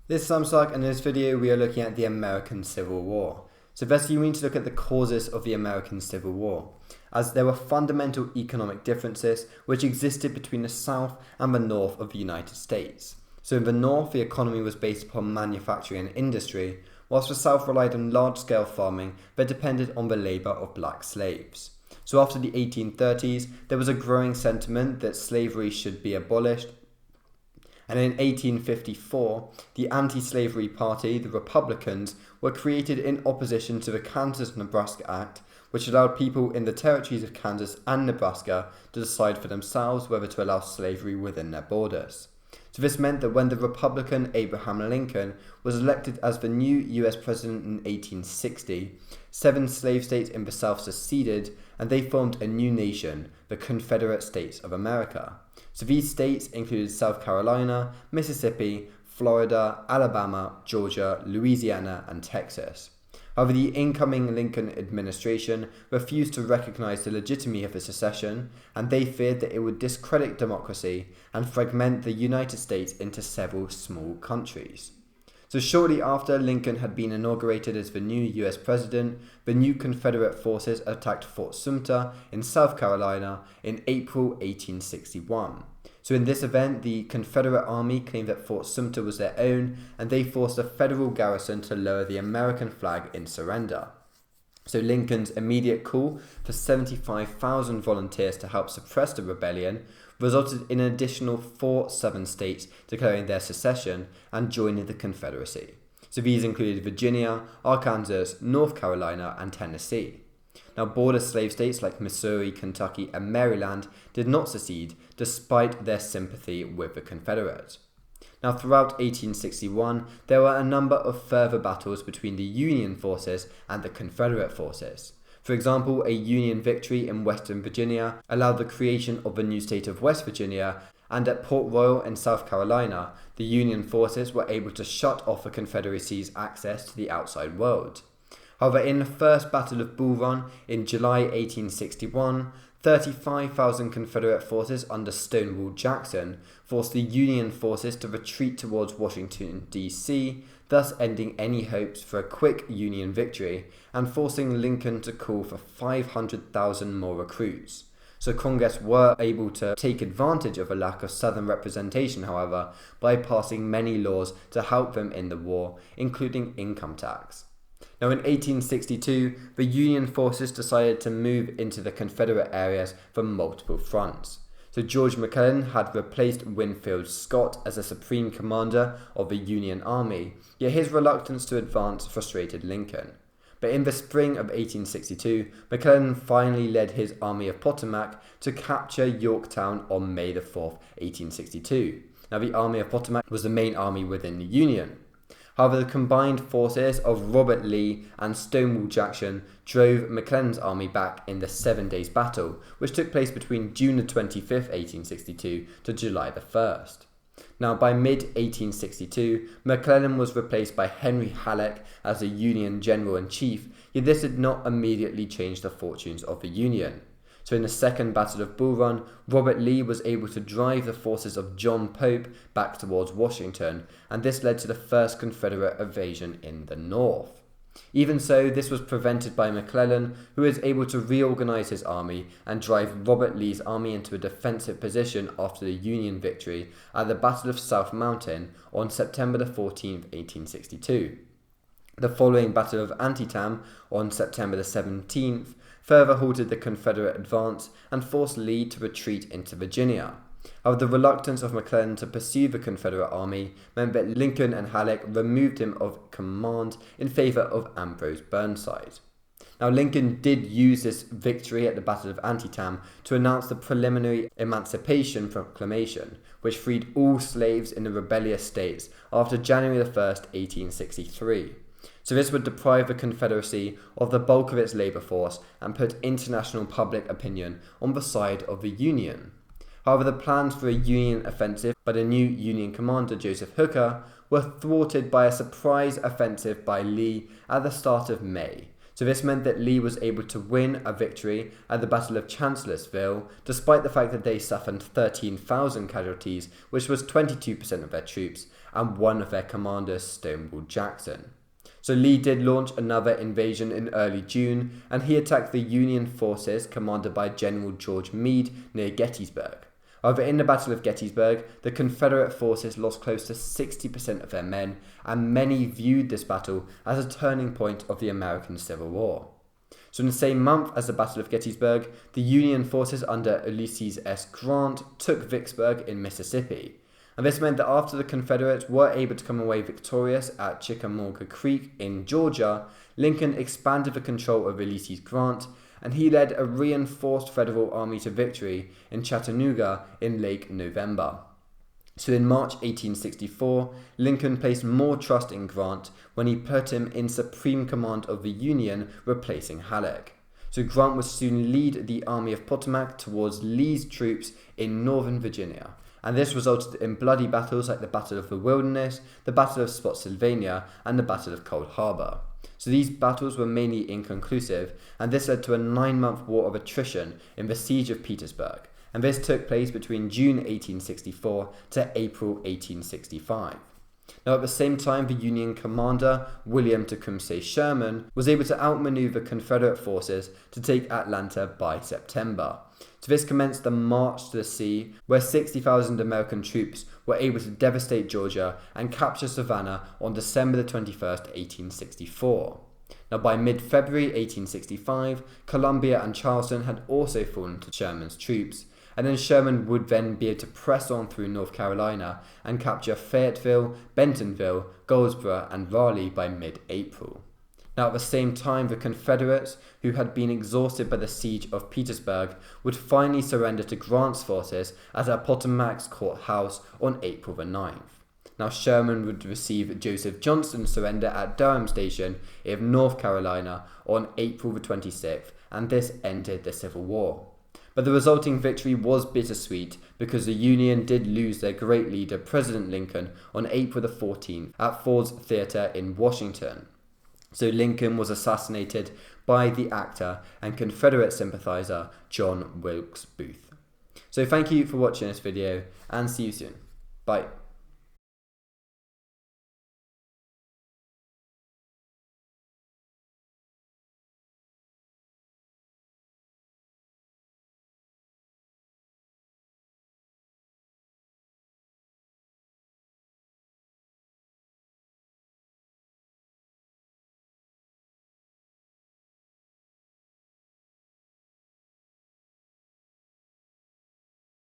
This is Samsak, and in this video we are looking at the American Civil War. So firstly, we need to look at the causes of the American Civil War, as there were fundamental economic differences which existed between the South and the North of the United States. So in the North, the economy was based upon manufacturing and industry, whilst the South relied on large-scale farming that depended on the labour of black slaves. So after the 1830s, there was a growing sentiment that slavery should be abolished, and in 1854, the anti-slavery party, the Republicans, were created in opposition to the Kansas-Nebraska Act, which allowed people in the territories of Kansas and Nebraska to decide for themselves whether to allow slavery within their borders. So this meant that when the Republican Abraham Lincoln was elected as the new US president in 1860, 7 slave states in the South seceded, and they formed a new nation, the Confederate States of America. So these states included South Carolina, Mississippi, Florida, Alabama, Georgia, Louisiana, and Texas. However, the incoming Lincoln administration refused to recognize the legitimacy of the secession, and they feared that it would discredit democracy and fragment the United States into several small countries. So shortly after Lincoln had been inaugurated as the new US president, the new Confederate forces attacked Fort Sumter in South Carolina in April 1861. So in this event, the Confederate Army claimed that Fort Sumter was their own, and they forced the federal garrison to lower the American flag in surrender. So Lincoln's immediate call for 75,000 volunteers to help suppress the rebellion resulted in an additional 4 southern states declaring their secession and joining the Confederacy. So these included Virginia, Arkansas, North Carolina, and Tennessee. Now, border slave states like Missouri, Kentucky, and Maryland did not secede despite their sympathy with the Confederates. Now, throughout 1861, there were a number of further battles between the Union forces and the Confederate forces. For example, a Union victory in Western Virginia allowed the creation of the new state of West Virginia, and at Port Royal in South Carolina, the Union forces were able to shut off the Confederacy's access to the outside world. However, in the First Battle of Bull Run in July 1861, 35,000 Confederate forces under Stonewall Jackson forced the Union forces to retreat towards Washington, D.C., thus ending any hopes for a quick Union victory and forcing Lincoln to call for 500,000 more recruits. So Congress were able to take advantage of a lack of Southern representation, however, by passing many laws to help them in the war, including income tax. Now, in 1862, the Union forces decided to move into the Confederate areas from multiple fronts. So George McClellan had replaced Winfield Scott as the supreme commander of the Union Army, yet his reluctance to advance frustrated Lincoln. But in the spring of 1862, McClellan finally led his Army of Potomac to capture Yorktown on May 4, 1862. Now, the Army of Potomac was the main army within the Union. However, the combined forces of Robert Lee and Stonewall Jackson drove McClellan's army back in the 7 Days Battle, which took place between June 25, 1862 to July 1st. Now, by mid-1862, McClellan was replaced by Henry Halleck as the Union General-in-Chief, yet this did not immediately change the fortunes of the Union. So in the Second Battle of Bull Run, Robert Lee was able to drive the forces of John Pope back towards Washington, and this led to the first Confederate invasion in the North. Even so, this was prevented by McClellan, who was able to reorganize his army and drive Robert Lee's army into a defensive position after the Union victory at the Battle of South Mountain on September 14, 1862. The following Battle of Antietam on September 17th further halted the Confederate advance and forced Lee to retreat into Virginia. However, the reluctance of McClellan to pursue the Confederate army meant that Lincoln and Halleck removed him of command in favor of Ambrose Burnside. Now, Lincoln did use this victory at the Battle of Antietam to announce the preliminary Emancipation Proclamation, which freed all slaves in the rebellious states after January 1, 1863. So this would deprive the Confederacy of the bulk of its labour force and put international public opinion on the side of the Union. However, the plans for a Union offensive by the new Union commander Joseph Hooker were thwarted by a surprise offensive by Lee at the start of May. So this meant that Lee was able to win a victory at the Battle of Chancellorsville, despite the fact that they suffered 13,000 casualties, which was 22% of their troops, and one of their commanders, Stonewall Jackson. So Lee did launch another invasion in early June, and he attacked the Union forces commanded by General George Meade near Gettysburg. However, in the Battle of Gettysburg, the Confederate forces lost close to 60% of their men, and many viewed this battle as a turning point of the American Civil War. So in the same month as the Battle of Gettysburg, the Union forces under Ulysses S. Grant took Vicksburg in Mississippi. And this meant that after the Confederates were able to come away victorious at Chickamauga Creek in Georgia, Lincoln expanded the control of Ulysses Grant, and he led a reinforced Federal army to victory in Chattanooga in late November. So in March 1864, Lincoln placed more trust in Grant when he put him in supreme command of the Union, replacing Halleck. So Grant would soon lead the Army of Potomac towards Lee's troops in northern Virginia, and this resulted in bloody battles like the Battle of the Wilderness, the Battle of Spotsylvania, and the Battle of Cold Harbor. So these battles were mainly inconclusive, and this led to a 9-month war of attrition in the Siege of Petersburg, and this took place between June 1864 to April 1865. Now at the same time, the Union commander, William Tecumseh Sherman, was able to outmaneuver Confederate forces to take Atlanta by September. So this commenced the March to the Sea, where 60,000 American troops were able to devastate Georgia and capture Savannah on December 21st, 1864. Now by mid-February 1865, Columbia and Charleston had also fallen to Sherman's troops, and then Sherman would then be able to press on through North Carolina and capture Fayetteville, Bentonville, Goldsboro, and Raleigh by mid-April. Now at the same time, the Confederates, who had been exhausted by the siege of Petersburg, would finally surrender to Grant's forces at Appomattox Courthouse on April the 9th. Now Sherman would receive Joseph Johnston's surrender at Durham Station in North Carolina on April the 26th, and this ended the Civil War. But the resulting victory was bittersweet because the Union did lose their great leader, President Lincoln, on April the 14th at Ford's Theater in Washington. So Lincoln was assassinated by the actor and Confederate sympathizer John Wilkes Booth. So thank you for watching this video, and see you soon. Bye.